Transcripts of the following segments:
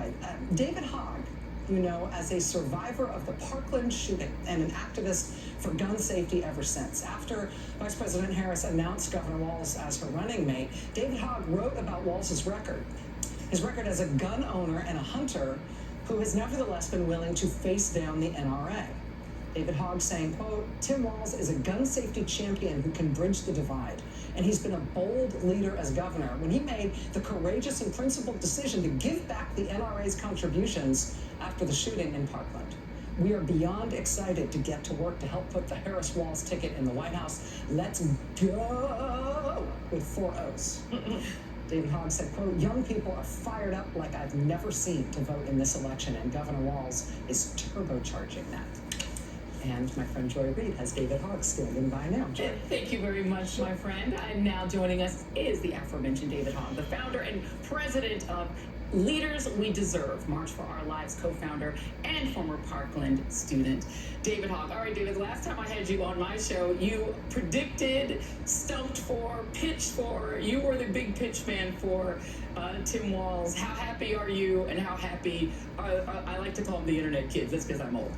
way, David Hogg, you know, as a survivor of the Parkland shooting and an activist for gun safety ever since. After Vice President Harris announced Governor Walz as her running mate, David Hogg wrote about Walz's record. His record as a gun owner and a hunter who has nevertheless been willing to face down the NRA. David Hogg saying, quote, Tim Walz is a gun safety champion who can bridge the divide. And he's been a bold leader as governor when he made the courageous and principled decision to give back the NRA's contributions after the shooting in Parkland. We are beyond excited to get to work to help put the Harris-Walz ticket in the White House. Let's go with 4 O's. David Hogg said, quote, young people are fired up like I've never seen to vote in this election, and Governor Walz is turbocharging that. And my friend Joy Reid has David Hogg standing by now. Joy. Thank you very much, my friend. And now joining us is the aforementioned David Hogg, the founder and president of Leaders We Deserve, March for Our Lives co-founder and former Parkland student. David Hogg. All right, David, last time I had you on my show, you predicted, stumped for, pitched for, you were the big pitch man for Tim Walz. How happy are you, and how happy I like to call them the internet kids. That's because I'm old.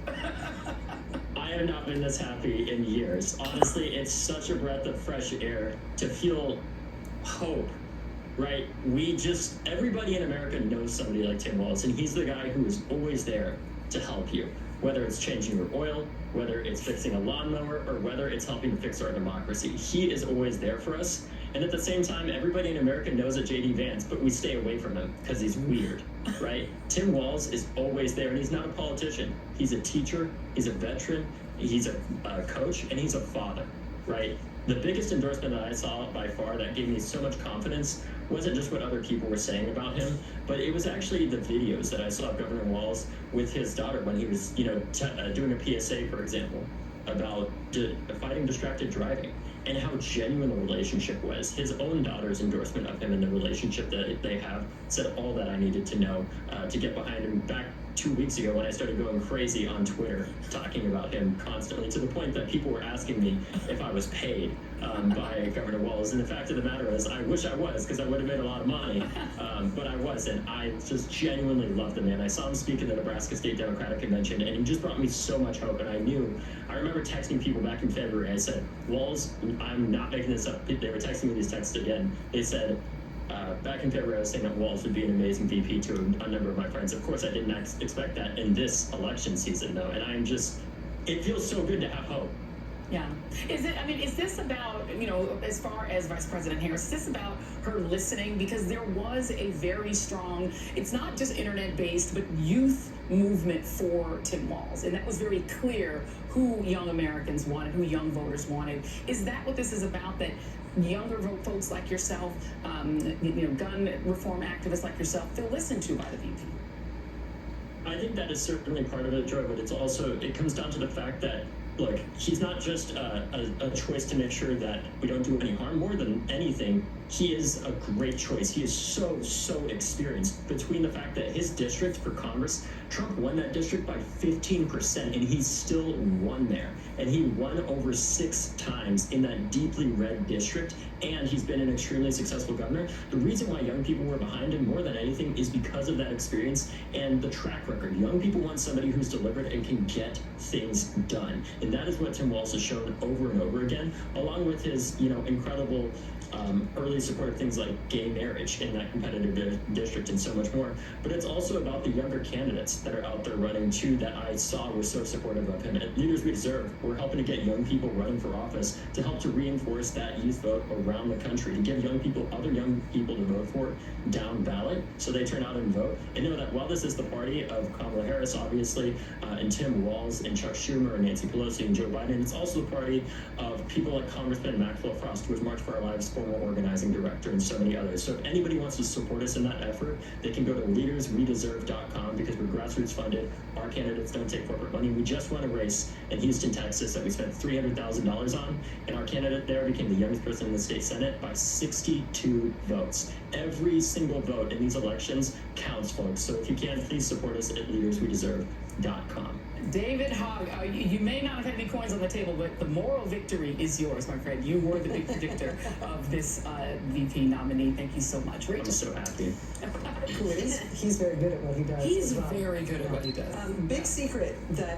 I have not been this happy in years. Honestly, it's such a breath of fresh air to feel hope, right? Everybody in America knows somebody like Tim Walz, and he's the guy who is always there to help you. Whether it's changing your oil, whether it's fixing a lawnmower, or whether it's helping fix our democracy. He is always there for us. And at the same time, everybody in America knows a J.D. Vance, but we stay away from him because he's weird, right? Tim Walz is always there, and he's not a politician. He's a teacher, he's a veteran, he's a coach, and he's a father, right? The biggest endorsement that I saw by far that gave me so much confidence wasn't just what other people were saying about him, but it was actually the videos that I saw of Governor Walz with his daughter when he was, doing a PSA, for example, about fighting distracted driving, and how genuine the relationship was. His own daughter's endorsement of him and the relationship that they have said all that I needed to know to get behind him back 2 weeks ago when I started going crazy on Twitter talking about him constantly, to the point that people were asking me if I was paid by Governor Walz. And the fact of the matter is, I wish I was, because I would have made a lot of money, but I wasn't. I just genuinely love the man. I saw him speak at the Nebraska State Democratic Convention, and he just brought me so much hope. And I remember texting people back in February. I said, Walz, I'm not making this up. They were texting me these texts again. They said, back in February, I was saying that Walz would be an amazing VP to a number of my friends. Of course, I didn't expect that in this election season, though. And it feels so good to have hope. Yeah. Is this about, as far as Vice President Harris, is this about her listening? Because there was a very strong, it's not just internet-based, but youth movement for Tim Walz. And that was very clear who young Americans wanted, who young voters wanted. Is that what this is about, that younger folks like yourself, gun reform activists like yourself, feel listened to by the VP? I think that is certainly part of it, Joy, but it comes down to the fact that, look, he's not just a choice to make sure that we don't do any harm. More than anything, he is a great choice. He is so experienced. Between the fact that his district for Congress, Trump won that district by 15%, and he still won there. And he won over 6 times in that deeply red district, and he's been an extremely successful governor. The reason why young people were behind him more than anything is because of that experience and the track record. Young people want somebody who's delivered and can get things done. And that is what Tim Walz has shown over and over again, along with his, incredible early support of things like gay marriage in that competitive district and so much more. But it's also about the younger candidates that are out there running too, that I saw were so supportive of him. At Leaders We Deserve, we're helping to get young people running for office to help to reinforce that youth vote around the country, to give other young people to vote for down ballot, so they turn out and vote. And know that while this is the party of Kamala Harris, obviously, and Tim Walz and Chuck Schumer and Nancy Pelosi and Joe Biden, it's also the party of people like Congressman Maxwell Frost, who was March for Our Lives former organizing director, and so many others. So if anybody wants to support us in that effort, they can go to leaderswedeserve.com, because we're grassroots funded. Our candidates don't take corporate money. We just won a race in Houston, Texas that we spent $300,000 on, and our candidate there became the youngest person in the state Senate by 62 votes. Every single vote in these elections counts, folks. So if you can, please support us at leaderswedeserve.com. David Hogg, you may not don't have any coins on the table, but the moral victory is yours, my friend. You were the big predictor of this VP nominee. Thank you so much. I'm so happy. He's very good at what he does. He's as well. very good at what he does. Big secret that